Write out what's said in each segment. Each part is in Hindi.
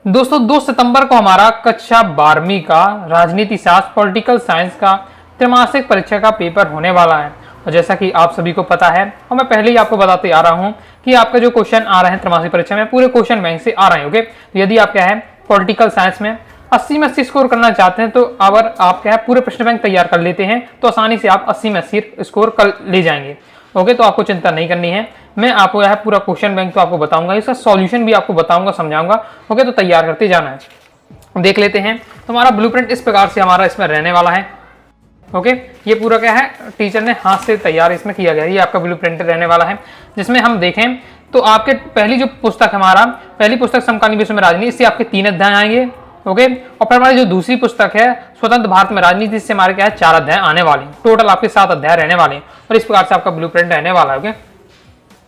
दोस्तों 2 सितंबर को हमारा कक्षा 12वीं का राजनीति शास्त्र पॉलिटिकल साइंस का त्रैमासिक परीक्षा का पेपर होने वाला है। और जैसा कि आप सभी को पता है और मैं पहले ही आपको बताते आ रहा हूं कि आपका जो क्वेश्चन आ रहे हैं त्रैमासिक परीक्षा में पूरे क्वेश्चन बैंक से आ रहे हैं। ओके, तो यदि आप क्या है पॉलिटिकल साइंस में 80 में 80 स्कोर करना चाहते हैं तो अगर आप क्या है पूरे प्रश्न बैंक तैयार कर लेते हैं तो आसानी से आप 80 में 80 स्कोर कर ले जाएंगे। ओके, तो आपको चिंता नहीं करनी है। मैं आपको यह पूरा क्वेश्चन बैंक तो आपको बताऊंगा, इसका सॉल्यूशन भी आपको बताऊंगा, समझाऊंगा। ओके, तो तैयार करते जाना है। देख लेते हैं तो हमारा ब्लूप्रिंट इस प्रकार से हमारा इसमें रहने वाला है। ओके, ये पूरा क्या है टीचर ने हाथ से तैयार इसमें किया गया है। ये आपका ब्लूप्रिंट रहने वाला है जिसमें हम देखें तो आपके पहली जो पुस्तक हमारा पहली पुस्तक समकालीन विश्व में राजनीति, इससे आपके 3 अध्याय आएंगे। ओके, और फिर हमारी जो दूसरी पुस्तक है स्वतंत्र भारत में राजनीति, इससे हमारे क्या है 4 अध्याय आने वाले हैं। टोटल आपके 7 अध्याय रहने वाले हैं और इस प्रकार से आपका ब्लूप्रिंट रहने वाला है। ओके,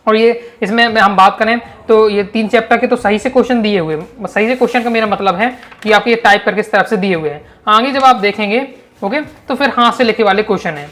और ये इसमें हम बात करें तो ये 3 चैप्टर के तो सही से क्वेश्चन दिए हुए हैं। सही से क्वेश्चन का मेरा मतलब है कि आपके ये टाइप करके इस तरफ से दिए हुए हैं। आगे जब आप देखेंगे ओके तो फिर हाथ से लिखे वाले क्वेश्चन है।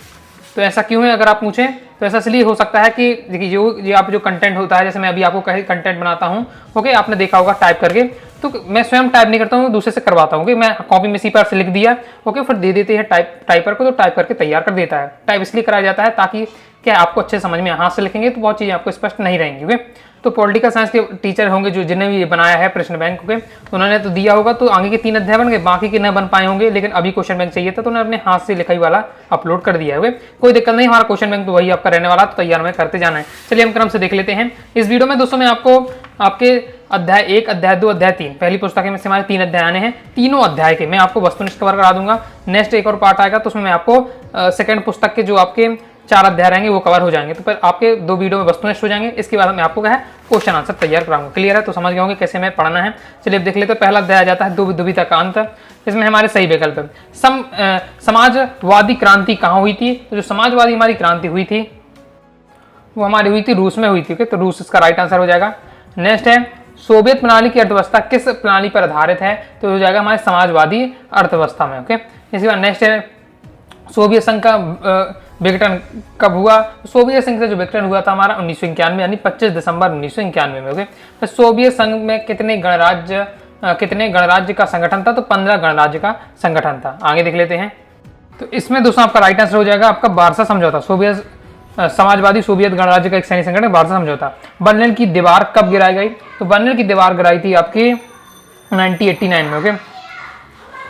तो ऐसा क्यों है अगर आप पूछें तो ऐसा इसलिए हो सकता है कि देखिए जो आप जो कंटेंट होता है, जैसे मैं अभी आपको कहीं कंटेंट बनाता हूँ। ओके, आपने देखा होगा टाइप करके, तो मैं स्वयं टाइप नहीं करता हूँ, दूसरे से करवाता हूँ कि मैं कॉपी में सी पर से लिख दिया। ओके, फिर दे देते हैं टाइपर को, तो टाइप करके तैयार कर देता है। टाइप इसलिए कराया जाता है ताकि क्या आपको अच्छे समझ में, हाथ से लिखेंगे तो बहुत चीज़ें आपको स्पष्ट नहीं रहेंगी। ओके, तो पॉलिटिकल साइंस के टीचर होंगे जो जिन्हें भी ये बनाया है प्रश्न बैंक, ओके, तो उन्होंने तो दिया होगा, तो आगे के 3 अध्याय बन गए, बाकी के न बन पाए होंगे, लेकिन अभी क्वेश्चन बैंक चाहिए था तो उन्होंने अपने हाथ से लिखाई वाला अपलोड कर दिया है। ओके, कोई दिक्कत नहीं, हमारा क्वेश्चन बैंक तो वही आपका रहने वाला, तो तैयार में करते जाना है। चलिए हम क्रम से देख लेते हैं इस वीडियो में। दोस्तों मैं आपको आपके अध्याय 1, अध्याय 2, अध्याय 3 पहली पुस्तक में से हमारे 3 अध्याय आने हैं। तीनों अध्याय के मैं आपको वस्तुनिष्ठ कवर करा दूंगा। नेक्स्ट एक और पार्ट आएगा तो उसमें मैं आपको सेकंड पुस्तक के जो आपके 4 अध्याय रहेंगे वो कवर हो जाएंगे। तो फिर आपके 2 वीडियो में वस्तुनिष्ठ हो जाएंगे। इसके बाद मैं आपको क्या है क्वेश्चन आंसर तैयार कराऊंगा। क्लियर है? तो समझ गए होंगे कैसे मैं पढ़ना है। चलिए अब देख लेते हैं। पहला अध्याय आ जाता है दुविधा का अंत। इसमें हमारे सही विकल्प है। समाजवादी क्रांति कहाँ हुई थी? तो जो समाजवादी हमारी क्रांति हुई थी वो हमारी हुई थी रूस में हुई थी। तो रूस इसका राइट आंसर हो जाएगा। नेक्स्ट है सोवियत प्रणाली की अर्थव्यवस्था किस प्रणाली पर आधारित है? तो हो जाएगा हमारे समाजवादी अर्थव्यवस्था में। ओके, इसके बाद नेक्स्ट है सोवियत संघ का विघटन कब हुआ? सोवियत संघ से जो विघटन हुआ था हमारा 1991 यानी 25 दिसंबर 1991 में। ओके, तो सोवियत संघ में कितने गणराज्य का संगठन था? तो 15 गणराज्य का संगठन था। आगे देख लेते हैं। तो इसमें दोस्तों आपका राइट आंसर हो जाएगा आपका वार्सा समझौता। सोवियत समाजवादी सोवियत गणराज्य का एक सैनिक संगठन वार्सा समझौता। बर्लिन की दीवार कब गिराई गई? तो बर्लिन की दीवार गिराई थी आपकी 1989 में। ओके,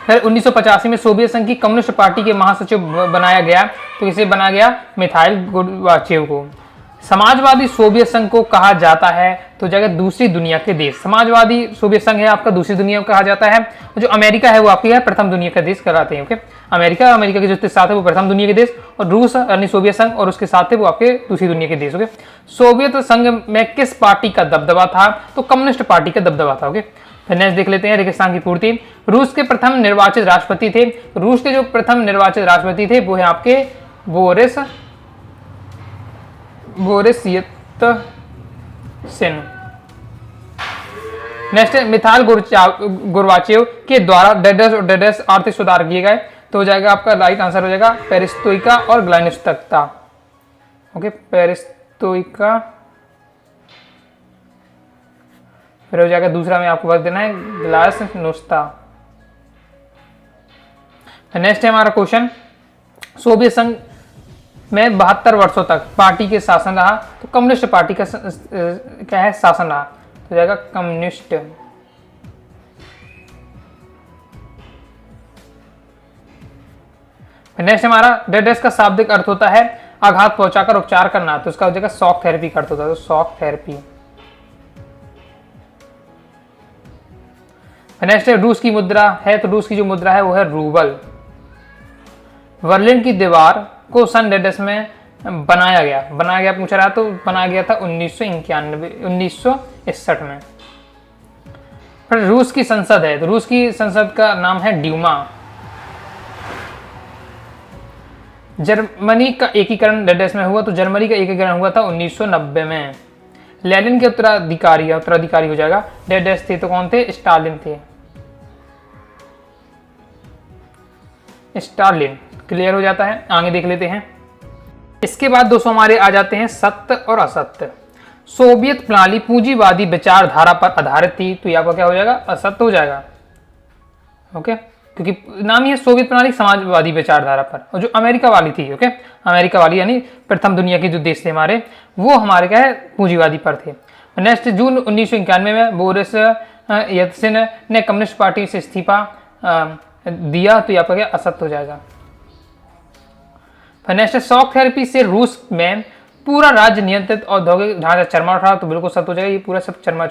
फिर 1985 में सोवियत संघ की कम्युनिस्ट पार्टी के महासचिव बनाया गया। तो इसे बनाया गया मिखाइल गोर्बाचेव को। समाजवादी सोवियत संघ को कहा जाता है तो जगह दूसरी दुनिया के देश। समाजवादी सोवियत संघ है आपका दूसरी दुनिया को कहा जाता है। जो अमेरिका है वो आपकी है प्रथम दुनिया का देश कहलाते हैं। ओके, अमेरिका के जो साथ है वो प्रथम दुनिया के देश, और रूस यानी सोवियत संघ और उसके साथ है वो आपके दूसरी दुनिया के देश। ओके, सोवियत संघ में किस पार्टी का दबदबा था? तो कम्युनिस्ट पार्टी का दबदबा था। ओके, फिर नेक्स्ट देख लेते हैं रेगिस्तान की पूर्ति। रूस के प्रथम निर्वाचित राष्ट्रपति थे। रूस के जो प्रथम निर्वाचित राष्ट्रपति थे वो है आपके Boris Yeltsin. Next Mikhail Gorbachev के द्वारा डेडस आर्थिक सुधार किए गए। तो हो जाएगा आपका राइट आंसर हो जाएगा पेरिस्टोइका और ग्लानिस्टकता। ओके, पेरिस्टोइका, फिर हो जाएगा दूसरा में आपको बता देना है ग्लासनोस्ता। नेक्स्ट है हमारा क्वेश्चन सोवियत संघ में 72 वर्षों तक पार्टी के शासन रहा। तो कम्युनिस्ट पार्टी का क्या है शासन रहा। तो जाएगा कम्युनिस्ट। नेक्स्ट हमारा डेडेस का शाब्दिक अर्थ होता है आघात पहुंचाकर उपचार करना। तो उसका हो जाएगा शॉक थेरेपी का अर्थ होता है। तो शॉक थेरेपी। नेक्स्ट है रूस की मुद्रा है। तो रूस की जो मुद्रा है वो है रूबल। बर्लिन की दीवार को सन डेडस में बनाया गया पूछा रहा। तो बनाया गया था 1961 में। फिर रूस की संसद है। तो रूस की संसद का नाम है ड्यूमा। जर्मनी का एकीकरण डेडस में हुआ। तो जर्मनी का एकीकरण हुआ था 1990 में। लेनिन के उत्तराधिकारी हो जाएगा डेडस थे। तो कौन थे? स्टालिन थे। स्टालिन। क्लियर हो जाता है। आगे देख लेते हैं। इसके बाद दोस्तों हमारे आ जाते हैं सत्य और असत्य। सोवियत प्रणाली पूंजीवादी विचारधारा पर आधारित थी, तो ये आपका क्या हो जाएगा, असत्य हो जाएगा। ओके, क्योंकि नाम ही है सोवियत प्रणाली समाजवादी विचारधारा पर, और जो अमेरिका वाली थी, ओके, अमेरिका वाली यानी प्रथम दुनिया के जो देश थे हमारे, वो हमारे क्या है, पूंजीवादी पर थे। नेक्स्ट, जून 1991 में बोरिस येल्त्सिन ने कम्युनिस्ट पार्टी से इस्तीफा दिया, तो यहाँ पर क्या असत्य हो जाएगा। नेक्स्ट, शॉक थेरेपी से रूस में पूरा राज्य नियंत्रित औद्योगिक ढांचा चरमा उठा, तो बिल्कुल सत्य हो जाएगा, ये पूरा सब चरमा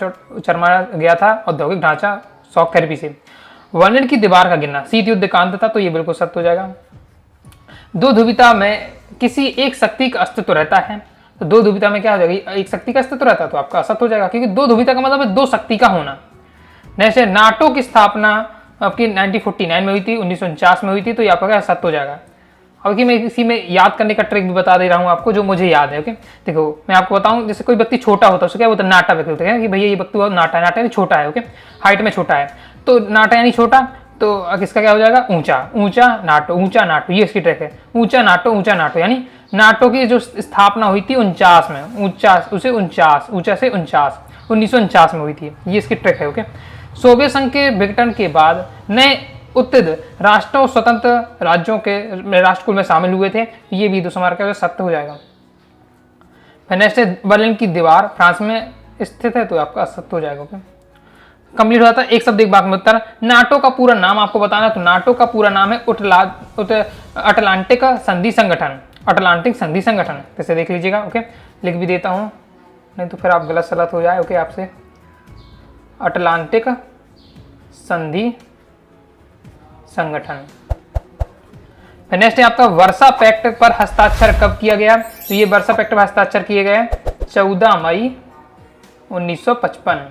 गया था औद्योगिक ढांचा शॉक थेरेपी से। वर्लिन की दीवार का गिरना शीत युद्ध का अंत था, तो ये बिल्कुल सत्य हो जाएगा। दो ध्रुवीयता में किसी एक शक्ति का अस्तित्व रहता है, तो दो ध्रुवीयता में क्या हो जाएगा, एक शक्ति का अस्तित्व रहता है, तो आपका असत्य हो जाएगा, क्योंकि दो ध्रुवीयता का मतलब है दो शक्ति का होना। नेक्स्ट, नाटो की स्थापना आपकी 1949 में हुई थी, 1949 में हुई थी, तो यहाँ पर क्या सत्य हो जाएगा। अब कि मैं इसी में याद करने का ट्रिक भी बता दे रहा हूँ आपको, जो मुझे याद है। ओके, देखो मैं आपको बताऊं, जैसे कोई व्यक्ति छोटा होता है उसको क्या होता है, नाटा व्यक्ति होता है कि भैया ये व्यक्ति बहुत नाटा है, नाटा यानी छोटा है, ओके, हाइट में छोटा है, तो नाटा यानी छोटा, तो किसका क्या हो जाएगा, ऊंचा, ऊंचा नाटो, ऊंचा नाटो, ये इसकी ट्रिक है, ऊंचा नाटो यानी नाटो की जो स्थापना हुई थी 49 में, ऊंचा उसे 49, ऊंचा से 49, 1949 में हुई थी, ये इसकी ट्रिक है। ओके, सोवियत संघ के विघटन के बाद नए उत्तर राष्ट्रों स्वतंत्र राज्यों के राष्ट्रकुल में शामिल हुए थे, ये भी दोस्तों क्या सत्य हो जाएगा। नेक्स्ट, बर्लिन की दीवार फ्रांस में स्थित है, तो आपका सत्य हो जाएगा। ओके, कंप्लीट हो जाता है। एक शब्द एक बात में उत्तर। नाटो का पूरा नाम आपको बताना, तो नाटो का पूरा नाम है अटलांटिक संधि संगठन, अटलांटिक संधि संगठन, जैसे देख लीजिएगा। ओके, लिख भी देता हूं, नहीं तो फिर आप गलत सलत हो जाए। ओके, आपसे अटलांटिक संधि संगठन। नेक्स्ट है आपका वर्सा पैक्ट पर हस्ताक्षर कब किया गया, तो ये वर्सा पैक्ट पर हस्ताक्षर किए गए 14 मई 1955।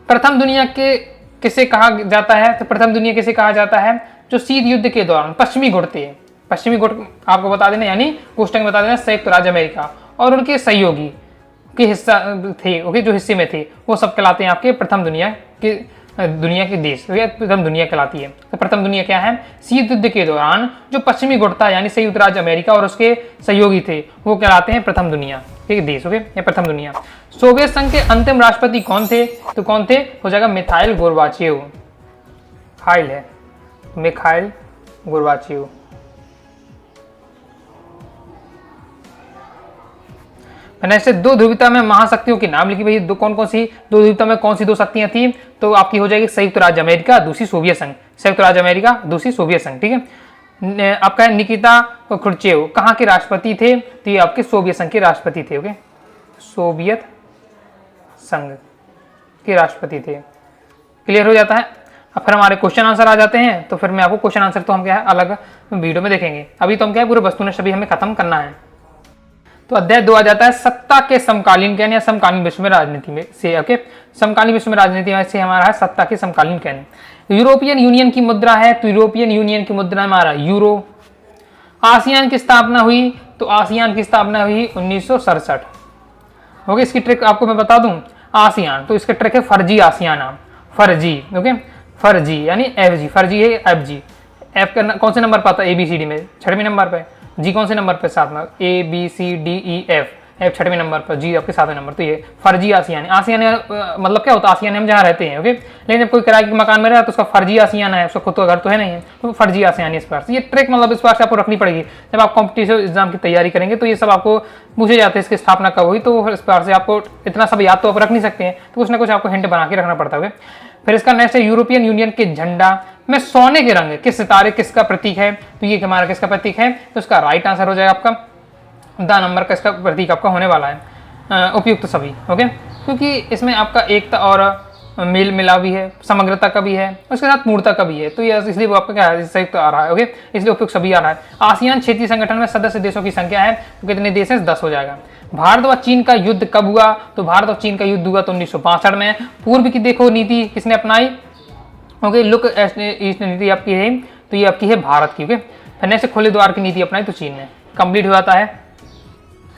प्रथम दुनिया के किसे कहा जाता है, तो प्रथम दुनिया किसे कहा जाता है, जो शीत युद्ध के दौरान पश्चिमी गुट थे, पश्चिमी गुट आपको बता देना, यानी कोष्टक में बता देना संयुक्त राज्य अमेरिका और उनके सहयोगी के हिस्सा थे, ओके, जो हिस्से में थे, वो सब कहलाते हैं आपके प्रथम दुनिया के देश, प्रथम दुनिया कहलाती है। तो प्रथम दुनिया क्या है, शीत युद्ध के दौरान जो पश्चिमी गुट था यानी संयुक्त राज्य अमेरिका और उसके सहयोगी थे, वो कहलाते हैं प्रथम दुनिया के देश। ओके, ये प्रथम दुनिया। सोवियत संघ के अंतिम राष्ट्रपति कौन थे, तो कौन थे, हो जाएगा मिखाइल गोर्बाचेव, हाइल है मिखाइल गोर्बाचेव। नेक्स्ट, दो ध्रुवीयता में महाशक्तियों के नाम लिखी भाई, दो कौन कौन सी दो ध्रुवीयता में कौन सी दो शक्तियां थी, तो आपकी हो जाएगी संयुक्त राज्य अमेरिका, दूसरी सोवियत संघ, संयुक्त राज्य अमेरिका, दूसरी सोवियत संघ। ठीक है, आपका निकिता क्रुश्चेव कहाँ के राष्ट्रपति थे, तो ये आपके सोवियत संघ के राष्ट्रपति थे। ओके, सोवियत संघ के राष्ट्रपति थे। क्लियर हो जाता है। अब फिर हमारे क्वेश्चन आंसर आ जाते हैं, तो फिर मैं आपको क्वेश्चन आंसर तो हम क्या है अलग वीडियो में देखेंगे, अभी तो हम क्या है पूरे वस्तुनिष्ठ अभी हमें खत्म करना है। तो अध्याय 2 आ जाता है सत्ता के समकालीन ज्ञान या समकालीन विश्व में राजनीति में से। ओके, समकालीन विश्व में राजनीति में से हमारा है सत्ता के समकालीन ज्ञान। यूरोपियन यूनियन की मुद्रा है, तो यूरोपियन यूनियन की मुद्रा हमारा यूरो। आसियान की स्थापना हुई, तो आसियान की स्थापना हुई 1967। ओके, इसकी ट्रिक आपको मैं बता दूं, आसियान तो इसका ट्रिक है फर्जी आसियाना, फर्जी। ओके, फर्जी यानी एफ जी, फर्जी है एफ जी। एफ का कौन से नंबर पर आता है, ABCD में 6वें नंबर पे, जी कौन से नंबर पे, 7 में, ABCDEF, एफ 6वें नंबर पर, जी आपके 7वें नंबर। तो ये फर्जी आसियाना, आसियाना मतलब क्या होता है, आसियाना हम जहाँ रहते हैं। ओके, लेकिन जब कोई किराए के मकान में रहा तो उसका फर्जी आसियाना है, उसका खुद तो घर तो है नहीं है, तो फर्जी आसियाना इस बार से। ये ट्रिक मतलब इस बार से आपको रखनी पड़ेगी जब आप कॉम्पिटिटिव एग्जाम की तैयारी करेंगे, तो ये सब आपको पूछे जाते हैं इसकी स्थापना कब हुई, तो इस बार से आपको इतना सब याद तो आप रख नहीं सकते हैं, तो कुछ ना कुछ आपको हिंट बना के रखना पड़ता है। फिर इसका नेक्स्ट है यूरोपियन यूनियन के झंडा में सोने के रंग के सितारे किसका प्रतीक है, तो ये हमारा किसका प्रतीक है, तो इसका राइट आंसर हो जाएगा आपका द नंबर का इसका प्रतीक आपका होने वाला है, उपयुक्त सभी। ओके, क्योंकि इसमें आपका एकता और मेल मिलाव भी है, समग्रता का भी है, उसके साथ मूर्ता का भी है, तो ये इसलिए वो आपका क्या है संयुक्त आ रहा है। ओके, इसलिए उपयुक्त सभी आ रहा है। आसियान क्षेत्रीय संगठन में सदस्य देशों की संख्या है, तो कितने देश हैं, 10 हो जाएगा। भारत व चीन का युद्ध कब हुआ, तो भारत और चीन का युद्ध हुआ तो 1962 में। पूर्व की देखो नीति किसने अपनाई, ओके, लुक ईस्ट नीति आपकी है, तो ये आपकी है भारत की। ओके, फिर नेक्स्ट खुले द्वार की नीति अपनाई तो चीन ने। कंप्लीट हो जाता है।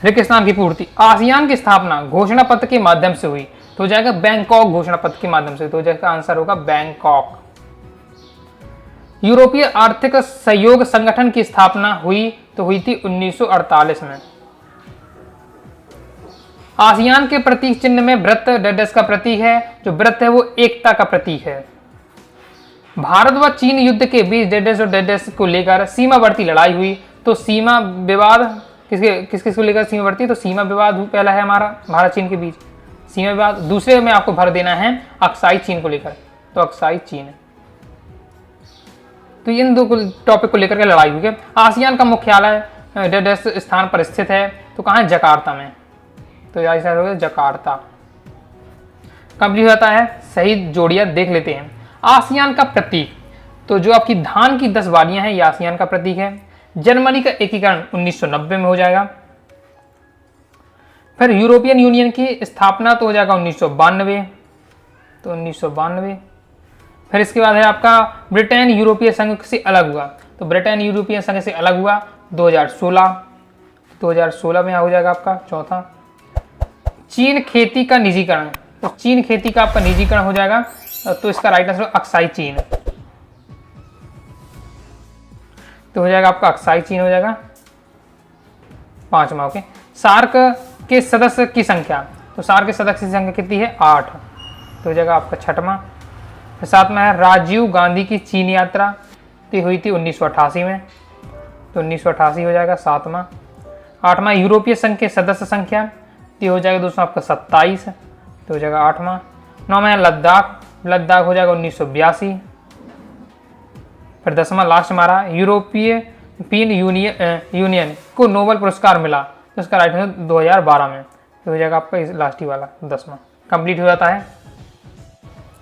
रिक्तस्थान की पूर्ति, आसियान की स्थापना घोषणा पत्र के माध्यम से हुई, तो हो जाएगा बैंकॉक घोषणा पत्र के माध्यम से, तो हो जाएगा आंसर होगा बैंकॉक। यूरोपीय आर्थिक सहयोग संगठन की स्थापना हुई, तो हुई थी 1948 में। आसियान के प्रतीक चिन्ह में वृत्त डेडस का प्रतीक है। जो वृत्त है वो एकता का प्रतीक है। भारत व चीन युद्ध के बीच डेडस और डेडस को लेकर सीमावर्ती लड़ाई हुई। तो सीमा विवाद किस को लेकर सीमा बढ़ती है? तो सीमा विवाद पहला है हमारा भारत चीन के बीच सीमा विवाद। दूसरे में आपको भर देना है अक्साई चीन को लेकर। तो अक्साई चीन, तो इन दो टॉपिक को लेकर के लड़ाई हुई है। आसियान का मुख्यालय डेडस स्थान पर स्थित है। तो कहाँ है? जकार्ता में। तो यार हो गया जकार्ता। कंप्लीट होता है। सही जोड़ियां देख लेते हैं। आसियान का प्रतीक, तो जो आपकी धान की 10 वालियां हैं ये आसियान का प्रतीक है। जर्मनी का एकीकरण 1990 में हो जाएगा। फिर यूरोपियन यूनियन की स्थापना तो हो जाएगा 1992। तो 1992। फिर इसके बाद है आपका ब्रिटेन यूरोपीय संघ से अलग हुआ। तो ब्रिटेन यूरोपीय संघ से अलग हुआ 2016। 2016 में हो जाएगा आपका चौथा। चीन खेती का निजीकरण, तो चीन खेती का आपका निजीकरण हो जाएगा। तो इसका राइट आंसर अक्साई चीन। तो हो जाएगा आपका अक्साई चीन हो जाएगा 5वां। ओके। सार्क के सदस्य की संख्या, तो सार्क के सदस्य की संख्या कितनी है? 8। तो हो जाएगा आपका 6वां। फिर 7 में है राजीव गांधी की चीन यात्रा, तो हुई थी 1988 में। तो 1988 हो जाएगा 7वां। 8वां यूरोपीय संघ के सदस्य संख्या, तो हो जाएगा दोस्तों आपका 27। तो हो जाएगा 8वां। 9वां लद्दाख, लद्दाख हो जाएगा 1982। फिर 10वां लास्ट हमारा यूरोपियन यूनियन को नोबेल पुरस्कार मिला। तो इसका राइट आंसर 2012 में। तो हो जाएगा आपका लास्ट ही वाला 10वां। कंप्लीट हो जाता है।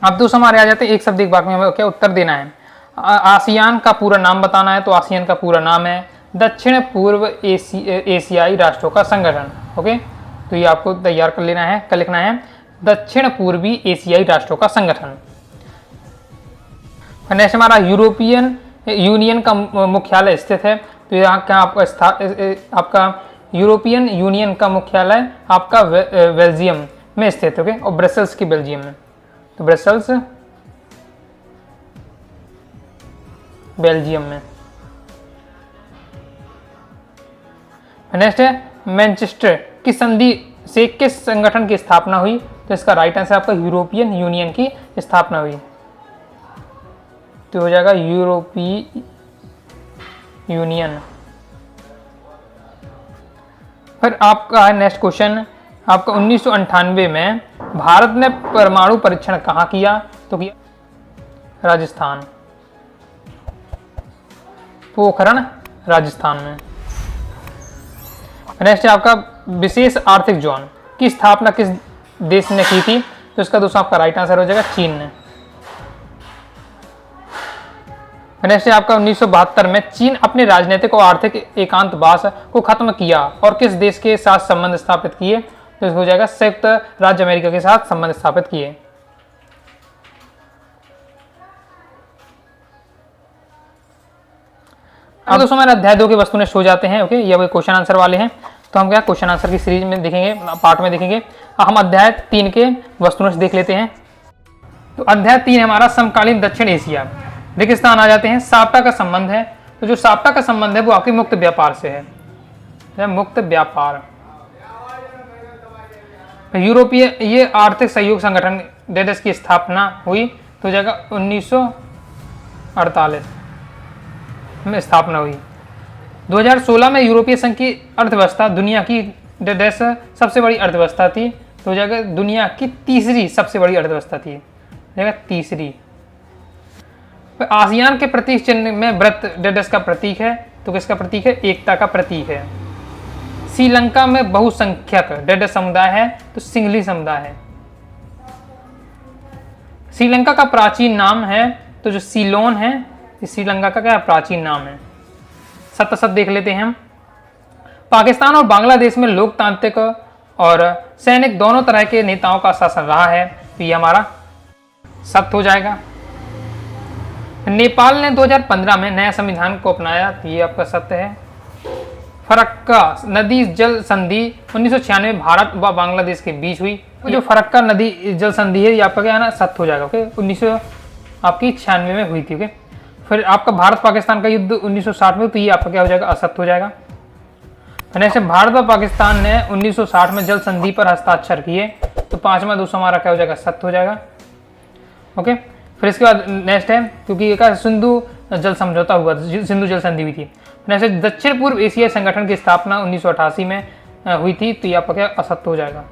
अब दोस्तों हमारे आ जाते हैं एक शब्द एक वाक्य में हमें क्या उत्तर देना है। आसियान का पूरा नाम बताना है। तो आसियान का पूरा नाम है दक्षिण पूर्व एशियाई राष्ट्रों का संगठन। ओके। तो ये आपको तैयार कर लेना है, लिखना है दक्षिण पूर्वी एशियाई राष्ट्रों का संगठन। नेक्स्ट हमारा यूरोपियन यूनियन का मुख्यालय स्थित है। तो यहाँ क्या आपका यूरोपियन यूनियन का मुख्यालय आपका बेल्जियम में स्थित है। ओके। और ब्रसेल्स की बेल्जियम में। तो ब्रसेल्स बेल्जियम में। नेक्स्ट है मैनचेस्टर की संधि से किस संगठन की स्थापना हुई? तो इसका राइट आंसर आपका यूरोपियन यूनियन की स्थापना हुई। तो हो जाएगा यूरोपीय यूनियन। फिर आपका है नेक्स्ट क्वेश्चन आपका 1998 में भारत ने परमाणु परीक्षण कहाँ किया? तो किया राजस्थान, पोखरण राजस्थान में। नेक्स्ट है आपका विशेष आर्थिक जोन की स्थापना किस देश ने की थी? तो इसका दोस्तों आपका राइट आंसर हो जाएगा चीन ने। नेक्स्ट है आपका 1972 में चीन अपने राजनीतिक और आर्थिक एकांतवास को खत्म किया और किस देश के साथ संबंध स्थापित किए? तो इसको हो जाएगा संयुक्त राज्य अमेरिका के साथ संबंध स्थापित किए। अब दोस्तों हमारे अध्याय 2 के वस्तुनिष्ठ हो जाते हैं। ओके। ये वही क्वेश्चन आंसर वाले हैं। तो हम क्या क्वेश्चन आंसर की सीरीज में देखेंगे, पार्ट में देखेंगे। हम अध्याय 3 के वस्तुनिष्ठ देख लेते हैं। तो अध्याय 3 हमारा समकालीन दक्षिण एशिया। रेगिस्तान आ जाते हैं। साप्ता का संबंध है। तो जो साप्ता का संबंध है वो आपके मुक्त व्यापार से है, मुक्त व्यापार। यूरोपीय ये आर्थिक सहयोग संगठन डेडस की स्थापना हुई तो हो जाएगा 1948 में स्थापना हुई। 2016 में यूरोपीय संघ की अर्थव्यवस्था दुनिया की डेडस सबसे बड़ी अर्थव्यवस्था थी। तो हो जाएगा दुनिया की तीसरी सबसे बड़ी अर्थव्यवस्था थी, जाएगा तीसरी। आसियान के प्रतीक चिन्ह में वृत्त डेडस का प्रतीक है। तो किसका प्रतीक है? एकता का प्रतीक है। श्रीलंका में बहुसंख्यक डेडस समुदाय है तो सिंघली समुदाय है। श्रीलंका का प्राचीन नाम है तो जो सीलोन है श्रीलंका का क्या प्राचीन नाम है। सत्य सत्य देख लेते हैं हम। पाकिस्तान और बांग्लादेश में लोकतांत्रिक और सैनिक दोनों तरह के नेताओं का शासन रहा है तो ये हमारा सत्य हो जाएगा। नेपाल ने 2015 में नया संविधान को अपनाया तो ये आपका सत्य है। फरक्का नदी जल संधि 1996 भारत व बांग्लादेश के बीच हुई। तो जो फरक्का नदी जल संधि है ये आपका क्या है ना सत्य हो जाएगा। ओके। 1996 में हुई थी। ओके। फिर आपका भारत पाकिस्तान का युद्ध 1960 में तो ये आपका क्या हो जाएगा असत्य हो जाएगा। नेक्स्ट, भारत और पाकिस्तान ने 1960 में जल संधि पर हस्ताक्षर किए, तो 5वां 200 हमारा क्या हो जाएगा, सत्य हो जाएगा। ओके, फिर इसके बाद नेक्स्ट है, क्योंकि ये सिंधु जल समझौता हुआ, सिंधु जल संधि हुई थी। नेक्स्ट, दक्षिण पूर्व एशियाई संगठन की स्थापना 1988 में हुई थी, तो ये आपका क्या असत्य हो जाएगा,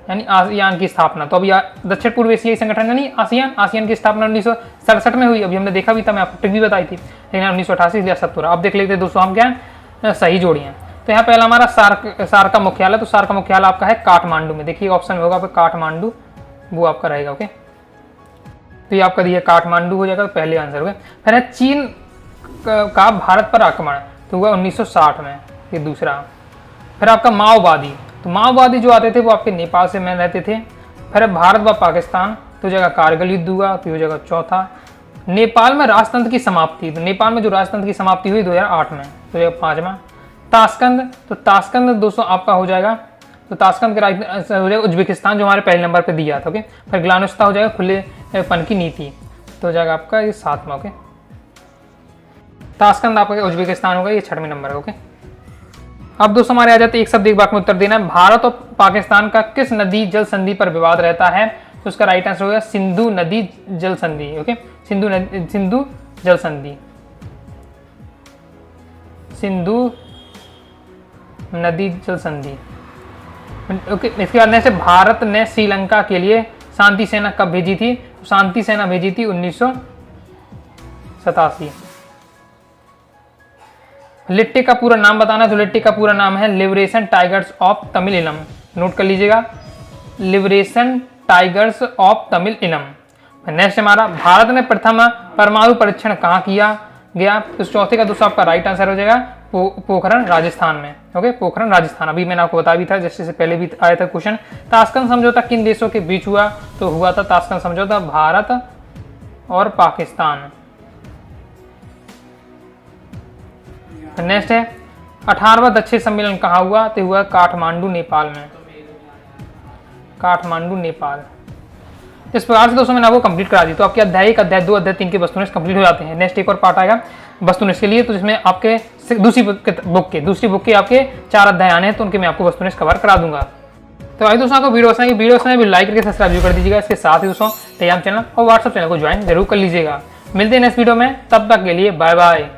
यानी आसियान की स्थापना। तो अभी दक्षिण पूर्व एशियाई संगठन यानी आसियान की स्थापना 1967 में हुई। अभी हमने देखा भी था, मैं आपको ट्रिक भी बताई थी, लेकिन 1988 इसलिए असत्य रहा। अब देख लेते हैं दोस्तों हम क्या सही जोड़ी हैं। तो यहाँ पहला हमारा सार्क का मुख्यालय, तो सार्क का मुख्यालय आपका है काठमांडू में। देखिए ऑप्शन में होगा आपका काठमांडू, वो आपका रहेगा। ओके, तो ये आपका दिया काठमांडू हो जाएगा, पहले आंसर हो गया। फिर है चीन का भारत पर आक्रमण, तो हुआ 1960 में, ये दूसरा। फिर आपका माओवादी, तो माओवादी जो आते थे वो आपके नेपाल से में रहते थे। फिर भारत व पाकिस्तान, तो जगह कारगिल युद्ध हुआ, तो ये जगह चौथा। नेपाल में राजतंत्र की समाप्ति, तो नेपाल में जो राजतंत्र की समाप्ति हुई 2008 में, तो जगह 5वां। ताशकंद, तो ताशकंद दोस्तों आपका हो जाएगा, तो ताशकंद के हो जाएगा उज्बेकिस्तान, जो हमारे पहले नंबर पर दिया था। ओके, फिर ग्लानुस्ता हो जाएगा खुलेपन की नीति, तो हो जाएगा आपका ये 7वां। ओके, ताशकंद आपका उज्बेकिस्तान होगा, ये 6वें नंबर है। ओके, अब दोस्तों हमारे आ जाते हैं एक शब्द एक वाक्य में उत्तर देना है। भारत और पाकिस्तान का किस नदी जल संधि पर विवाद रहता है, तो उसका राइट आंसर होगा सिंधु नदी जल संधि। ओके, सिंधु जल संधि, सिंधु नदी जल संधि। ओके, इसके बाद नेक्स्ट, भारत ने श्रीलंका के लिए शांति सेना कब भेजी थी, तो शांति सेना भेजी थी 1987। लिट्टे का पूरा नाम बताना, तो लिट्टे का पूरा नाम है लिबरेशन टाइगर्स ऑफ तमिल इलम, नोट कर लीजिएगा, लिबरेशन टाइगर्स ऑफ तमिल इलम। नेक्स्ट हमारा, भारत ने प्रथम परमाणु परीक्षण कहाँ किया गया, तो चौथे का दोस्तों आपका राइट आंसर हो जाएगा पोखरण राजस्थान में। ओके, पोखरण राजस्थान, अभी मैंने आपको बता भी था, जैसे से पहले भी आया था क्वेश्चन। ताशकंद समझौता किन देशों के बीच हुआ, तो हुआ था ताशकंद समझौता भारत और पाकिस्तान। नेक्स्ट है, 18वां दक्षिण सम्मेलन कहाँ हुआ, तो हुआ काठमांडू नेपाल में, काठमांडू नेपाल। इस प्रकार से दोस्तों मैंने आपको कंप्लीट करा दी, तो आपके अध्याय 1, अध्याय 2, अध्याय 3 के वस्तुनिष्ठ कंप्लीट हो जाते हैं। नेक्स्ट एक और पार्ट आएगा वस्तुनिष्ठ के लिए, तो जिसमें आपके दूसरी बुक के आपके 4 अध्याय आने हैं, तो उनके मैं आपको वस्तुनिष्ठ कवर करा दूंगा। तो आई दोस्तों आपको वीडियो पसंद लाइक करके सब्सक्राइब कर दीजिएगा। इसके साथ ही दोस्तों टेलीग्राम चैनल और व्हाट्सएप चैनल को ज्वाइन जरूर कर लीजिएगा। मिलते हैं नेक्स्ट वीडियो में, तब तक के लिए बाय बाय।